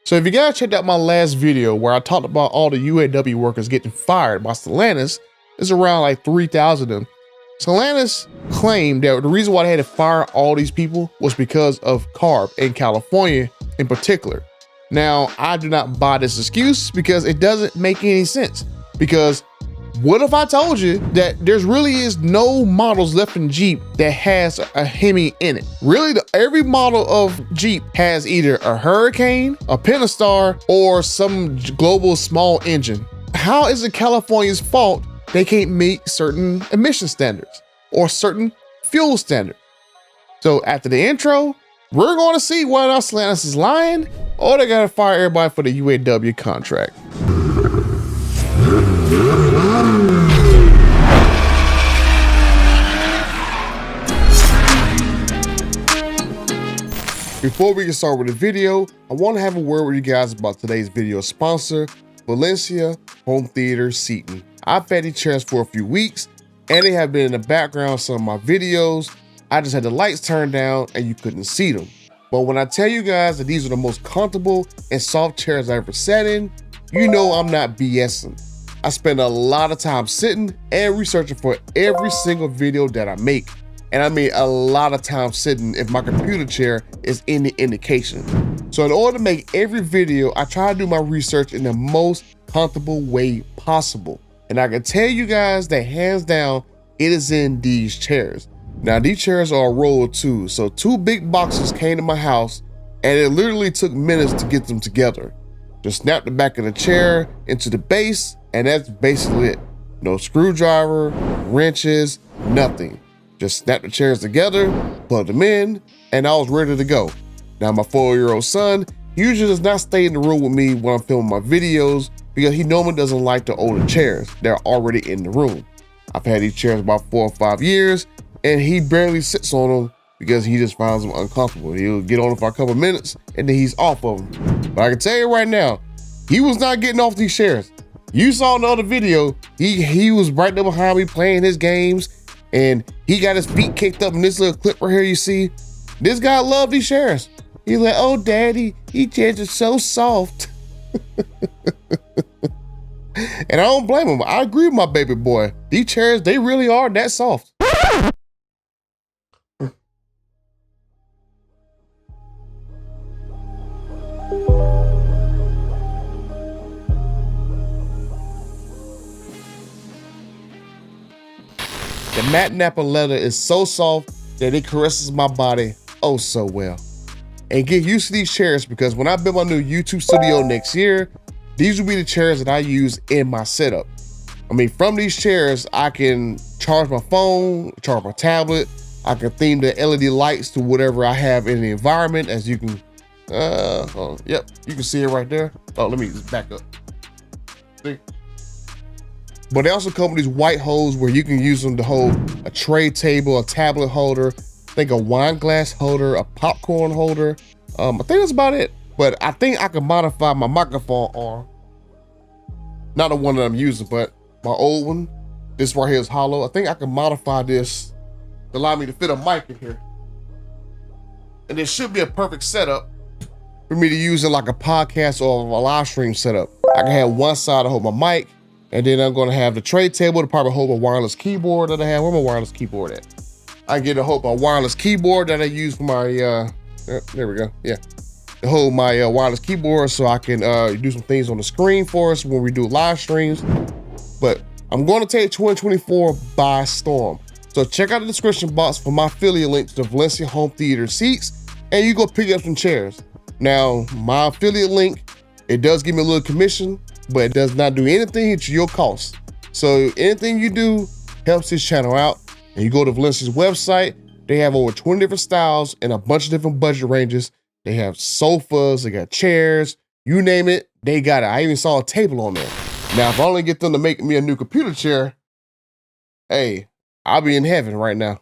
So if you guys checked out my last video where I talked about all the UAW workers getting fired by Stellantis, it's around like 3,000 of them. Stellantis claimed that the reason why they had to fire all these people was because of CARB in California in particular. Now, I do not buy this excuse because it doesn't make any sense. Because what if I told you that there's really is no models left in Jeep that has a Hemi in it? Really, every model of Jeep has either a Hurricane, a Pentastar, or some global small engine. How is it California's fault they can't meet certain emission standards or certain fuel standards? So after the intro, we're going to see whether or not Stellantis is lying or they got to fire everybody for the UAW contract. Before we get started with the video, I want to have a word with you guys about today's video sponsor, Valencia Home Theater Seating. I've had these chairs for a few weeks and they have been in the background of some of my videos. I just had the lights turned down and you couldn't see them. But when I tell you guys that these are the most comfortable and soft chairs I ever sat in, you know I'm not BSing. I spend a lot of time sitting and researching for every single video that I make. And I mean a lot of time sitting if my computer chair is any indication. So in order to make every video, I try to do my research in the most comfortable way possible. And I can tell you guys that hands down, it is in these chairs. Now these chairs are a roll of two. So 2 big boxes came to my house and it literally took minutes to get them together. Just snap the back of the chair into the base and that's basically it. No screwdriver, wrenches, nothing. Just snap the chairs together, plug them in, and I was ready to go. Now my 4-year-old son usually does not stay in the room with me when I'm filming my videos because he normally doesn't like the older chairs. They're already in the room. I've had these chairs about 4 or 5 years and he barely sits on them because he just finds them uncomfortable. He'll get on them for a couple minutes and then he's off of them. But I can tell you right now, he was not getting off these chairs. You saw in the other video, he was right there behind me playing his games and he got his feet kicked up in this little clip right here you see. This guy loved these chairs. He's like, oh daddy, these chairs are so soft. And I don't blame him. I agree with my baby boy. These chairs, they really are that soft. The matte Napa leather is so soft that it caresses my body oh so well. And get used to these chairs because when I build my new YouTube studio next year, these will be the chairs that I use in my setup. I mean, from these chairs, I can charge my phone, charge my tablet. I can theme the LED lights to whatever I have in the environment, as you can, yep, you can see it right there. Oh, let me just back up. See? But they also come with these white holes where you can use them to hold a tray table, a tablet holder, I think a wine glass holder, a popcorn holder. I think that's about it. But I think I can modify my microphone arm. Not the one that I'm using, but my old one. This right here is hollow. I think I can modify this to allow me to fit a mic in here. And this should be a perfect setup for me to use in like a podcast or a live stream setup. I can have one side to hold my mic, and then I'm gonna have the tray table to probably hold my wireless keyboard that I have. Where my wireless keyboard at? I get to hold my wireless keyboard that I use for my, there we go, yeah. To hold my wireless keyboard so I can do some things on the screen for us when we do live streams. But I'm gonna take 2024 by storm. So check out the description box for my affiliate link to the Valencia Home Theater seats, and you go pick up some chairs. Now, my affiliate link, it does give me a little commission, but it does not do anything to your cost. So anything you do helps this channel out. And you go to Valencia's website, they have over 20 different styles and a bunch of different budget ranges. They have sofas, they got chairs, you name it, they got it. I even saw a table on there. Now, if I only get them to make me a new computer chair, hey, I'll be in heaven right now.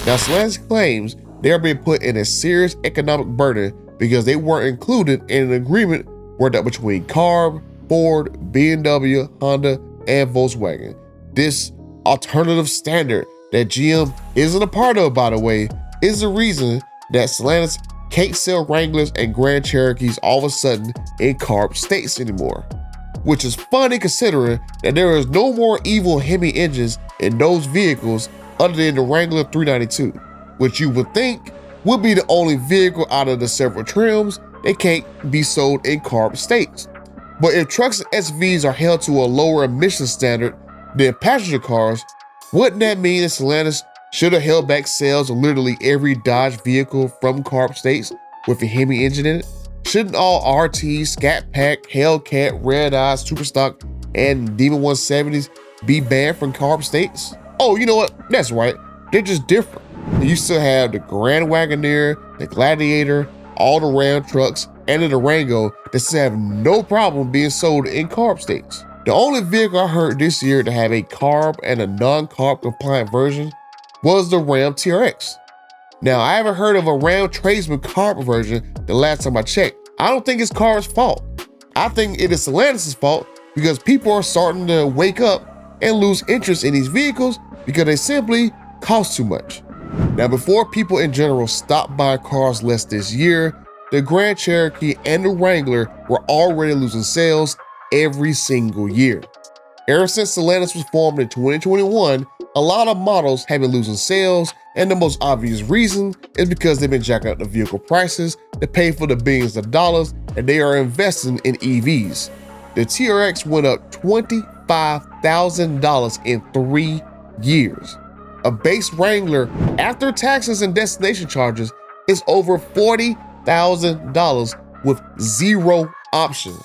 Now, Stellantis claims they're being put in a serious economic burden because they weren't included in an agreement worked out between CARB, Ford, BMW, Honda, and Volkswagen. This alternative standard that GM isn't a part of, by the way, is the reason that Stellantis can't sell Wranglers and Grand Cherokees all of a sudden in CARB states anymore. Which is funny considering that there is no more evil Hemi engines in those vehicles other than the Wrangler 392, which you would think would be the only vehicle out of the several trims that can't be sold in CARB states. But if trucks and SUVs are held to a lower emission standard than passenger cars, wouldn't that mean that Stellantis should have held back sales of literally every Dodge vehicle from CARB states with a Hemi engine in it? Shouldn't all RT, Scat Pack, Hellcat, Red Eyes, Superstock, and Demon 170s be banned from CARB states? Oh, you know what? That's right. They're just different. You still have the Grand Wagoneer, the Gladiator, all the Ram trucks, and the Durango that still have no problem being sold in CARB states. The only vehicle I heard this year to have a CARB and a non-CARB compliant version was the Ram TRX. Now, I haven't heard of a Ram Tradesman CARB version the last time I checked. I don't think it's CARB's fault. I think it is Stellantis' fault because people are starting to wake up and lose interest in these vehicles because they simply cost too much. Now, before people in general stopped buying cars less this year, the Grand Cherokee and the Wrangler were already losing sales every single year. Ever since Stellantis was formed in 2021, a lot of models have been losing sales, and the most obvious reason is because they've been jacking up the vehicle prices to pay for the billions of dollars that they are investing in EVs. The TRX went up $25,000 in 3 years. A base Wrangler, after taxes and destination charges, is over $40,000 with 0 options.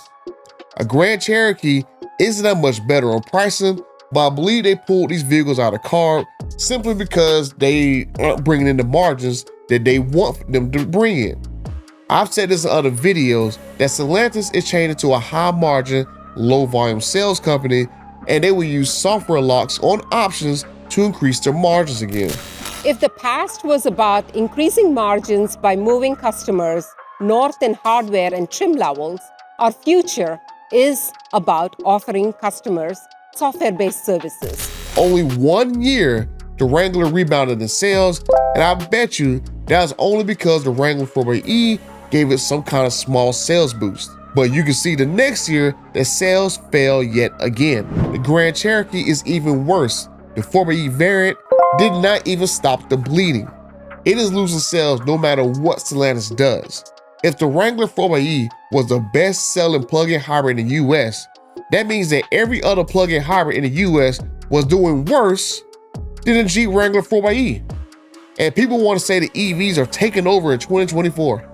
A Grand Cherokee isn't that much better on pricing, but I believe they pulled these vehicles out of CARB simply because they aren't bringing in the margins that they want them to bring in. I've said this in other videos that Stellantis is changing to a high margin, low volume sales company, and they will use software locks on options to increase their margins again. If the past was about increasing margins by moving customers north in hardware and trim levels, our future is about offering customers software-based services. Only 1 year, the Wrangler rebounded in sales, and I bet you that was only because the Wrangler 4xe gave it some kind of small sales boost. But you can see the next year that sales fell yet again. The Grand Cherokee is even worse. The 4xe variant did not even stop the bleeding. It is losing sales no matter what Stellantis does. If the Wrangler 4xe was the best-selling plug-in hybrid in the US, that means that every other plug-in hybrid in the US was doing worse than the Jeep Wrangler 4xe. And people want to say the EVs are taking over in 2024.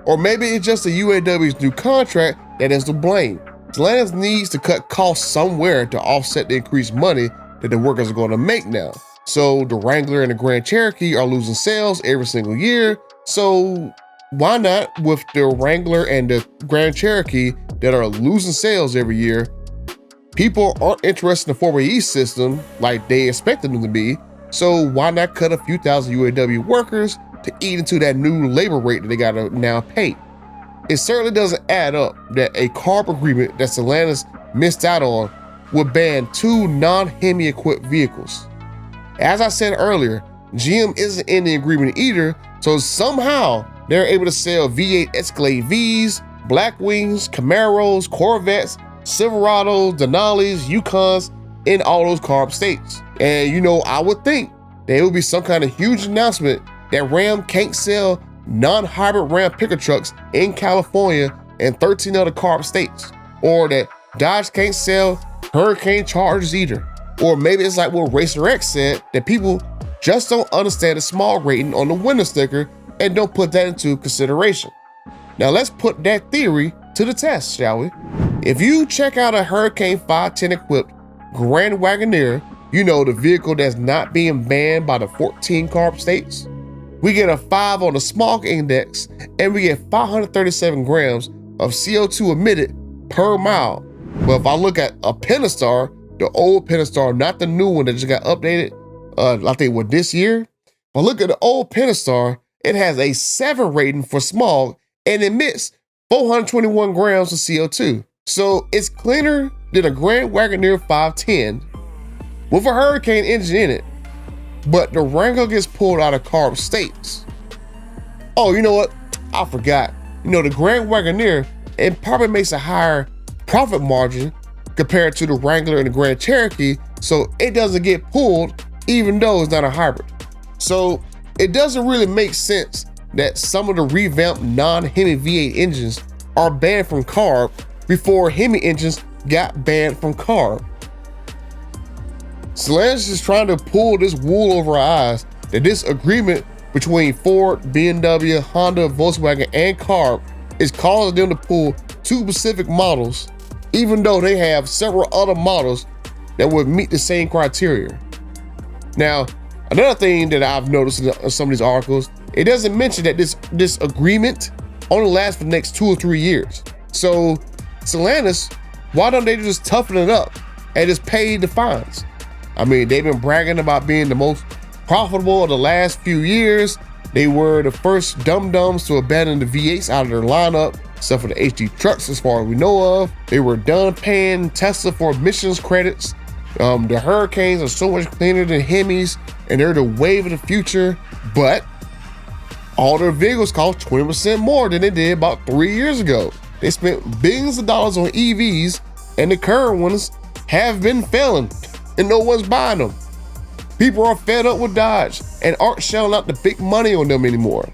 Or maybe it's just the UAW's new contract that is to blame. Stellantis needs to cut costs somewhere to offset the increased money that the workers are going to make now. So the Wrangler and the Grand Cherokee are losing sales every single year. So why not, with the Wrangler and the Grand Cherokee that are losing sales every year, people aren't interested in the 4xe system like they expected them to be. So why not cut a few thousand UAW workers to eat into that new labor rate that they gotta now pay? It certainly doesn't add up that a CARB agreement that Stellantis missed out on would ban 2 non-Hemi equipped vehicles. As I said earlier, GM isn't in the agreement either, so somehow they're able to sell V8 Escalade Vs, Blackwings, Camaros, Corvettes, Silverados, Denali's, Yukons in all those CARB states. And you know, I would think there would be some kind of huge announcement that Ram can't sell non-hybrid Ram pickup trucks in California and 13 other CARB states, or that Dodge can't sell Hurricane Chargers either. Or maybe it's like what Racer X said, that people just don't understand the small rating on the window sticker and don't put that into consideration. Now let's put that theory to the test, shall we? If you check out a Hurricane 510 equipped Grand Wagoneer, you know, the vehicle that's not being banned by the 14 CARB states, we get a 5 on the smog index, and we get 537 grams of CO2 emitted per mile. But if I look at a Pentastar, the old Pentastar, not the new one that just got updated, I think what, this year? If I look at the old Pentastar, it has a 7 rating for smog and emits 421 grams of CO2. So it's cleaner than a Grand Wagoneer 510 with a Hurricane engine in it. but the Wrangler gets pulled out of CARB states. Oh, you know what? I forgot. You know, the Grand Wagoneer, it probably makes a higher profit margin compared to the Wrangler and the Grand Cherokee, so it doesn't get pulled even though it's not a hybrid. So it doesn't really make sense that some of the revamped non-Hemi V8 engines are banned from CARB before Hemi engines got banned from CARB. Stellantis is trying to pull this wool over our eyes that this agreement between Ford, BMW, Honda, Volkswagen, and CARB is causing them to pull two specific models, even though they have several other models that would meet the same criteria. Now, another thing that I've noticed in some of these articles, it doesn't mention that this agreement only lasts for the next 2 or 3 years. So Stellantis, why don't they just toughen it up and just pay the fines? I mean, they've been bragging about being the most profitable of the last few years. They were the first dum-dums to abandon the V8s out of their lineup, except for the HD trucks as far as we know of. They were done paying Tesla for emissions credits. The Hurricanes are so much cleaner than Hemis, and they're the wave of the future, but all their vehicles cost 20% more than they did about 3 years ago. They spent billions of dollars on EVs, and the current ones have been failing, and no one's buying them. People are fed up with Dodge and aren't shelling out the big money on them anymore.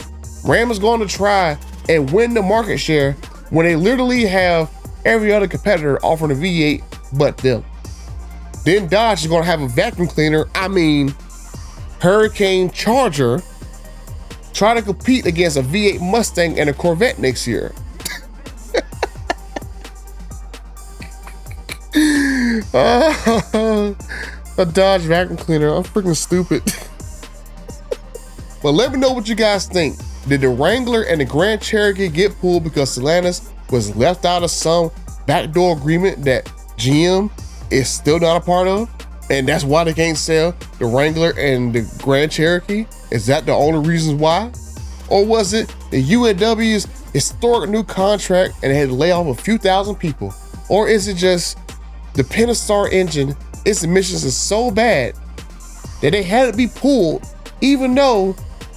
Ram is going to try and win the market share when they literally have every other competitor offering a V8 but them. Then Dodge is going to have a vacuum cleaner, Hurricane Charger, try to compete against a V8 Mustang and a Corvette next year. A Dodge vacuum cleaner, I'm freaking stupid. But let me know what you guys think. Did the Wrangler and the Grand Cherokee get pulled because Stellantis was left out of some backdoor agreement that GM is still not a part of? And that's why they can't sell the Wrangler and the Grand Cherokee? Is that the only reasons why? Or was it the UAW's historic new contract and they had to lay off a few thousand people? Or is it just the Pentastar engine, its emissions is so bad that they had to be pulled even though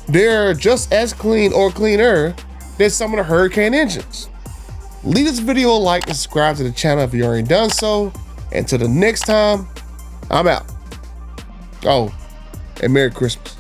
they're just as clean or cleaner than some of the Hurricane engines? Leave this video a like and subscribe to the channel if you already done so. Until the next time, I'm out. Oh, and Merry Christmas.